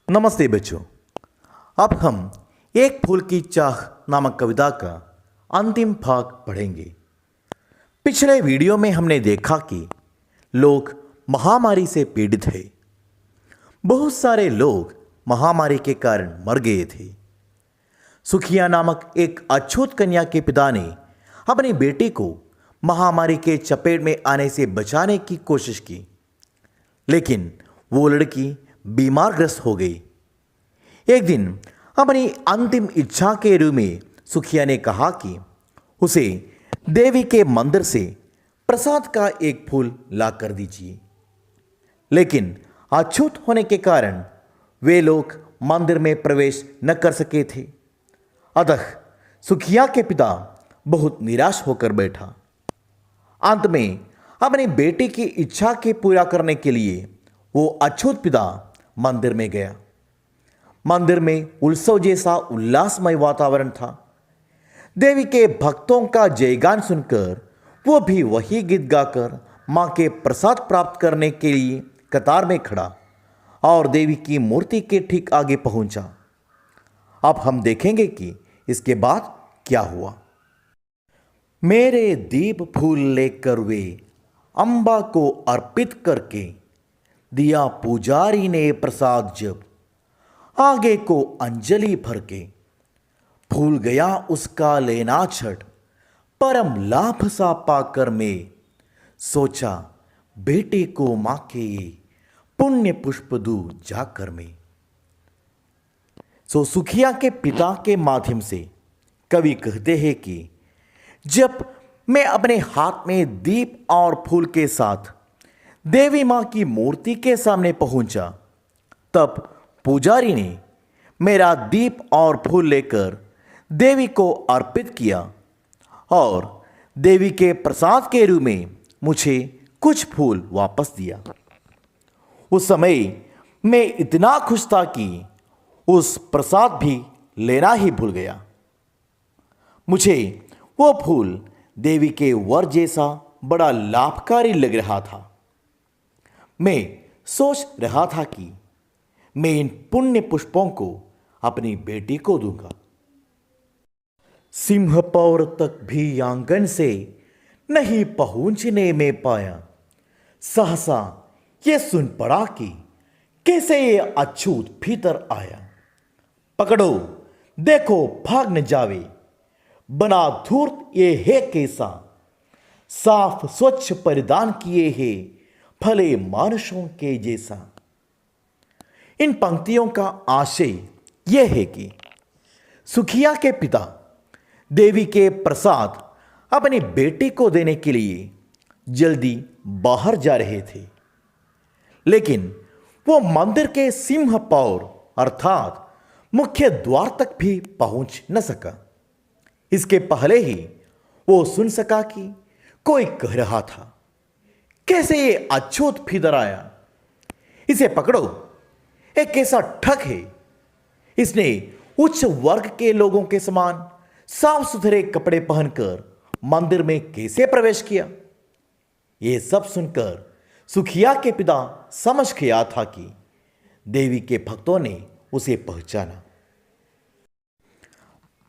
नमस्ते बच्चों। अब हम एक फूल की चाह नामक कविता का अंतिम भाग पढ़ेंगे। पिछले वीडियो में हमने देखा कि लोग महामारी से पीड़ित हैं। बहुत सारे लोग महामारी के कारण मर गए थे। सुखिया नामक एक अछूत कन्या के पिता ने अपनी बेटी को महामारी के चपेट में आने से बचाने की कोशिश की, लेकिन वो लड़की बीमारग्रस्त हो गई। एक दिन अपनी अंतिम इच्छा के रूप में सुखिया ने कहा कि उसे देवी के मंदिर से प्रसाद का एक फूल ला कर दीजिए, लेकिन अछूत होने के कारण वे लोग मंदिर में प्रवेश न कर सके थे। अतः सुखिया के पिता बहुत निराश होकर बैठा। अंत में अपनी बेटी की इच्छा के पूरा करने के लिए वो अछूत पिता मंदिर में गया। मंदिर में उत्सव जैसा उल्लासमय वातावरण था। देवी के भक्तों का जयगान सुनकर वो भी वही गीत गाकर मां के प्रसाद प्राप्त करने के लिए कतार में खड़ा और देवी की मूर्ति के ठीक आगे पहुंचा। अब हम देखेंगे कि इसके बाद क्या हुआ। मेरे दीप फूल लेकर वे अंबा को अर्पित करके दिया पुजारी ने प्रसाद, जब आगे को अंजलि भर के भूल गया उसका लेना छठ, परम लाभ सा पाकर मैं सोचा बेटे को मां के ये पुण्य पुष्प दूं जाकर मैं। सुखिया के पिता के माध्यम से कवि कहते हैं कि जब मैं अपने हाथ में दीप और फूल के साथ देवी मां की मूर्ति के सामने पहुंचा, तब पुजारी ने मेरा दीप और फूल लेकर देवी को अर्पित किया और देवी के प्रसाद के रूप में मुझे कुछ फूल वापस दिया। उस समय मैं इतना खुश था कि उस प्रसाद भी लेना ही भूल गया। मुझे वो फूल देवी के वर जैसा बड़ा लाभकारी लग रहा था। मैं सोच रहा था कि मैं इन पुण्य पुष्पों को अपनी बेटी को दूंगा। सिंह पौर तक भी आंगन से नहीं पहुंचने में पाया, सहसा ये सुन पड़ा कि कैसे ये अछूत भीतर आया। पकड़ो देखो भाग न जावे, बना धूर्त ये है कैसा, साफ स्वच्छ परिधान किए है भले मानुषों के जैसा। इन पंक्तियों का आशय यह है कि सुखिया के पिता देवी के प्रसाद अपनी बेटी को देने के लिए जल्दी बाहर जा रहे थे, लेकिन वो मंदिर के सिंह पौर अर्थात मुख्य द्वार तक भी पहुंच न सका। इसके पहले ही वो सुन सका कि कोई कह रहा था, कैसे ये अछूत भीतर आया, इसे पकड़ो, एक कैसा ठग है। इसने उच्च वर्ग के लोगों के समान साफ सुथरे कपड़े पहनकर मंदिर में कैसे प्रवेश किया। यह सब सुनकर सुखिया के पिता समझ गया था कि देवी के भक्तों ने उसे पहचाना।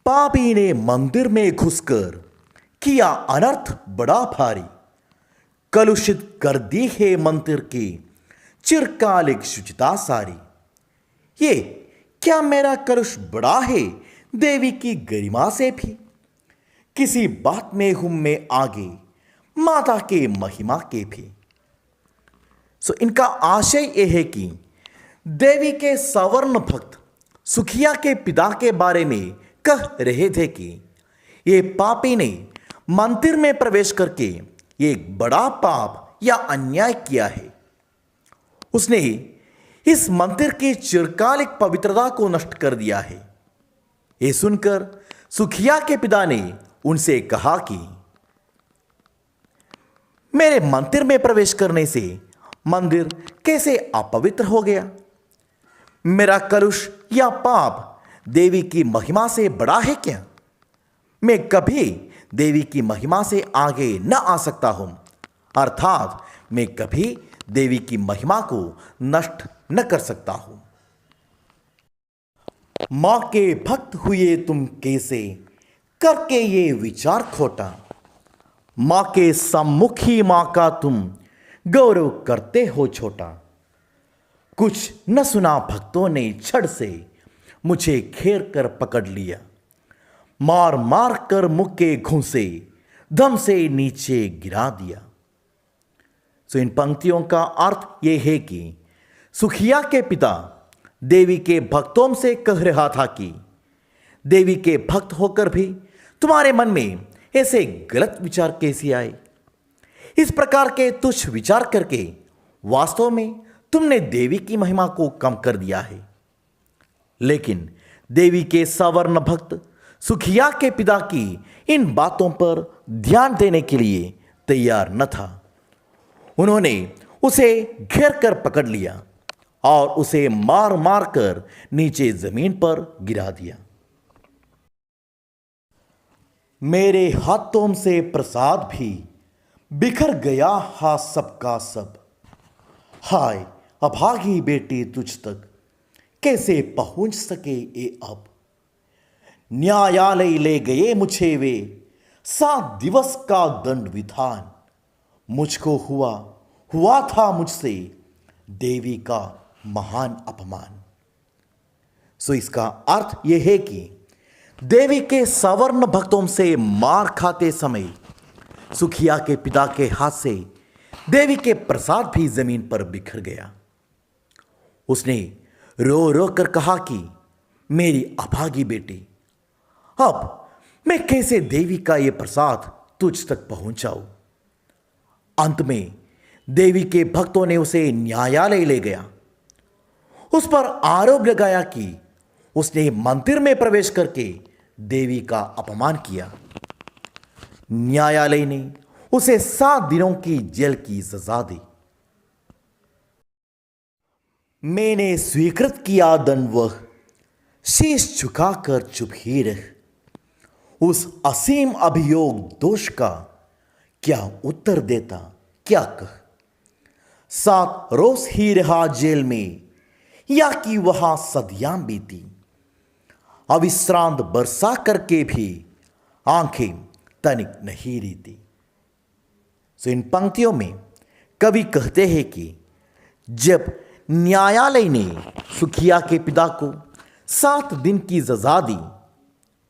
पापी ने मंदिर में घुसकर किया अनर्थ बड़ा भारी, कलुषित कर दी है मंदिर की चिरकालिक शुचिता सारी। ये क्या मेरा कलुष बड़ा है देवी की गरिमा से भी, किसी बात में हूं मैं आगे माता के महिमा के भी। इनका आशय यह है कि देवी के सवर्ण भक्त सुखिया के पिता के बारे में कह रहे थे कि ये पापी ने मंदिर में प्रवेश करके एक बड़ा पाप या अन्याय किया है। उसने इस मंदिर की चिरकालिक पवित्रता को नष्ट कर दिया है। यह सुनकर सुखिया के पिता ने उनसे कहा कि मेरे मंदिर में प्रवेश करने से मंदिर कैसे अपवित्र हो गया। मेरा कलुष या पाप देवी की महिमा से बड़ा है क्या? मैं कभी देवी की महिमा से आगे न आ सकता हूं, अर्थात मैं कभी देवी की महिमा को नष्ट न कर सकता हूं। मां के भक्त हुए तुम कैसे, करके ये विचार खोटा। मां के सम्मुखी मां का तुम गौरव करते हो छोटा। कुछ न सुना भक्तों ने छड़ से मुझे घेर कर पकड़ लिया। मार मार कर मुक्के घूंसे दम से नीचे गिरा दिया। तो इन पंक्तियों का अर्थ यह है कि सुखिया के पिता देवी के भक्तों से कह रहा था कि देवी के भक्त होकर भी तुम्हारे मन में ऐसे गलत विचार कैसे आए। इस प्रकार के तुच्छ विचार करके वास्तव में तुमने देवी की महिमा को कम कर दिया है। लेकिन देवी के सवर्ण भक्त सुखिया के पिता की इन बातों पर ध्यान देने के लिए तैयार न था। उन्होंने उसे घेर कर पकड़ लिया और उसे मार मार कर नीचे जमीन पर गिरा दिया। मेरे हाथों से प्रसाद भी बिखर गया हा सबका सब। हाय अभागी बेटी तुझ तक कैसे पहुंच सके ये अब। न्यायालय ले गए मुझे वे 7 दिवस का दंड विधान। मुझको हुआ था मुझसे देवी का महान अपमान। सो इसका अर्थ यह है कि देवी के सवर्ण भक्तों से मार खाते समय सुखिया के पिता के हाथ से देवी के प्रसाद भी जमीन पर बिखर गया। उसने रो रो कर कहा कि मेरी अभागी बेटी, अब मैं कैसे देवी का यह प्रसाद तुझ तक पहुंचाऊं। अंत में देवी के भक्तों ने उसे न्यायालय ले गया। उस पर आरोप लगाया कि उसने मंदिर में प्रवेश करके देवी का अपमान किया। न्यायालय ने उसे 7 दिनों की जेल की सजा दी। मैंने स्वीकृत किया दंड, वह शीश झुकाकर चुप ही रह। उस असीम अभियोग दोष का क्या उत्तर देता, क्या कह। 7 रोज ही रहा जेल में या कि वहां सदियां बीती। अविश्रांत बरसा करके भी आंखें तनिक नहीं रीती। सो इन पंक्तियों में कवि कहते हैं कि जब न्यायालय ने सुखिया के पिता को 7 दिन की सजा दी,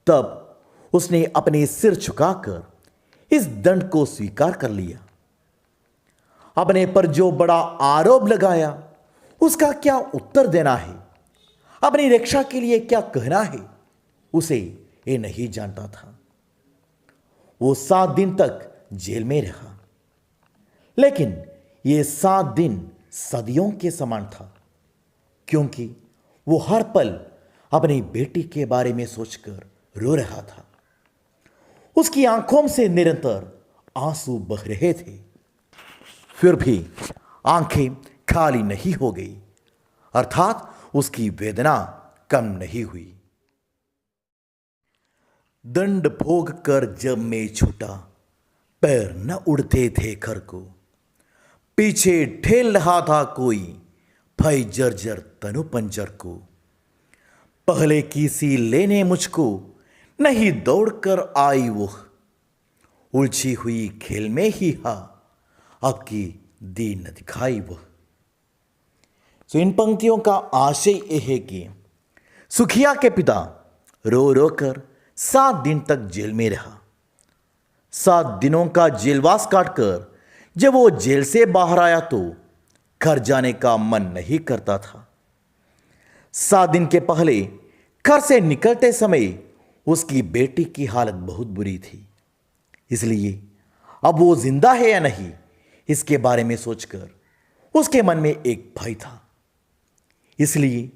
तब उसने अपने सिर झुकाकर इस दंड को स्वीकार कर लिया। अपने पर जो बड़ा आरोप लगाया उसका क्या उत्तर देना है, अपनी रक्षा के लिए क्या कहना है, उसे ये नहीं जानता था। वो 7 दिन तक जेल में रहा, लेकिन ये 7 दिन सदियों के समान था, क्योंकि वो हर पल अपनी बेटी के बारे में सोचकर रो रहा था। उसकी आंखों से निरंतर आंसू बह रहे थे, फिर भी आंखें खाली नहीं हो गई, अर्थात उसकी वेदना कम नहीं हुई। दंड भोग कर जब मैं छूटा, पैर न उड़ते थे घर को। पीछे ठेल रहा था कोई, भय जर्जर तनु पंजर को। पहले की सी लेने मुझको नहीं दौड़कर आई वो। उलझी हुई खेल में ही हा, अब की दी न दिखाई वह। तो इन पंक्तियों का आशय यह है कि सुखिया के पिता रो रो कर 7 दिन तक जेल में रहा। 7 दिनों का जेलवास काटकर जब वो जेल से बाहर आया तो घर जाने का मन नहीं करता था। 7 दिन के पहले घर से निकलते समय उसकी बेटी की हालत बहुत बुरी थी, इसलिए अब वो जिंदा है या नहीं इसके बारे में सोचकर उसके मन में एक भय था। इसलिए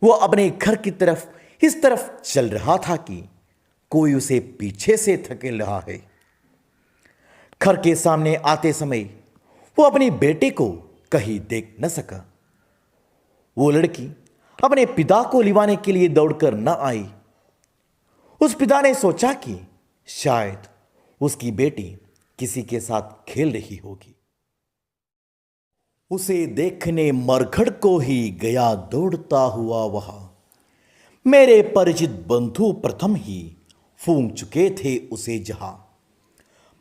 वो अपने घर की तरफ इस तरफ चल रहा था कि कोई उसे पीछे से धकेल रहा है। घर के सामने आते समय वो अपनी बेटी को कहीं देख न सका। वो लड़की अपने पिता को लिवाने के लिए दौड़कर न आई। उस पिता ने सोचा कि शायद उसकी बेटी किसी के साथ खेल रही होगी। उसे देखने मरघट को ही गया दौड़ता हुआ वहां। मेरे परिचित बंधु प्रथम ही फूंक चुके थे उसे जहां।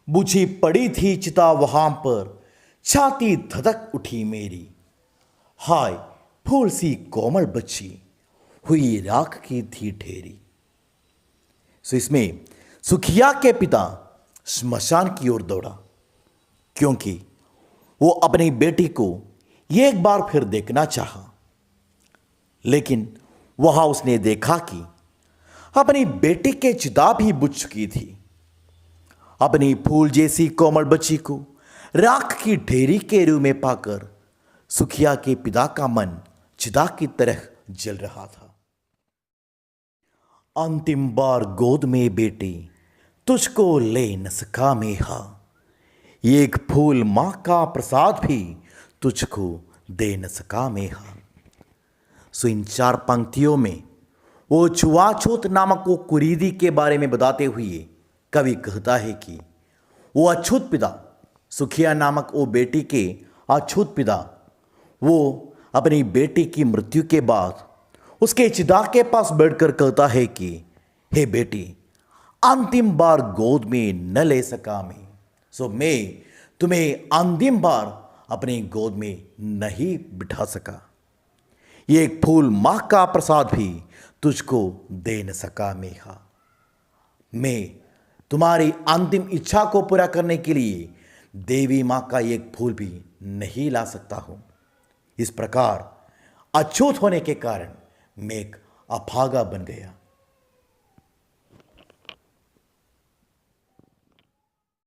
बुझी पड़ी थी चिता वहां पर, छाती धधक उठी मेरी। हाय फूल सी कोमल बच्ची, हुई राख की थी ढेरी। सो इसमें सुखिया के पिता श्मशान की ओर दौड़ा, क्योंकि वो अपनी बेटी को एक बार फिर देखना चाहा। लेकिन वहां उसने देखा कि अपनी बेटी के चिता भी बुझ चुकी थी। अपनी फूल जैसी कोमल बच्ची को राख की ढेरी के रूप में पाकर सुखिया के पिता का मन चिता की तरह जल रहा था। अंतिम बार गोद में बेटी तुझको ले न सका मेहा, एक फूल मां का प्रसाद भी तुझको दे न सका मेहा। सो इन 4 पंक्तियों में वो छुआछूत नामक वो कुरीति के बारे में बताते हुए कवि कहता है कि वो अछूत पिता, सुखिया नामक वो बेटी के अछूत पिता, वो अपनी बेटी की मृत्यु के बाद उसके चिता के पास बैठकर कहता है कि हे बेटी, अंतिम बार गोद में न ले सका मैं, सो मैं तुम्हें अंतिम बार अपनी गोद में नहीं बिठा सका। ये एक फूल मां का प्रसाद भी तुझको दे न सका मेहा। मैं तुम्हारी अंतिम इच्छा को पूरा करने के लिए देवी मां का एक फूल भी नहीं ला सकता हूं। इस प्रकार अछूत होने के कारण मैं एक अभागा बन गया।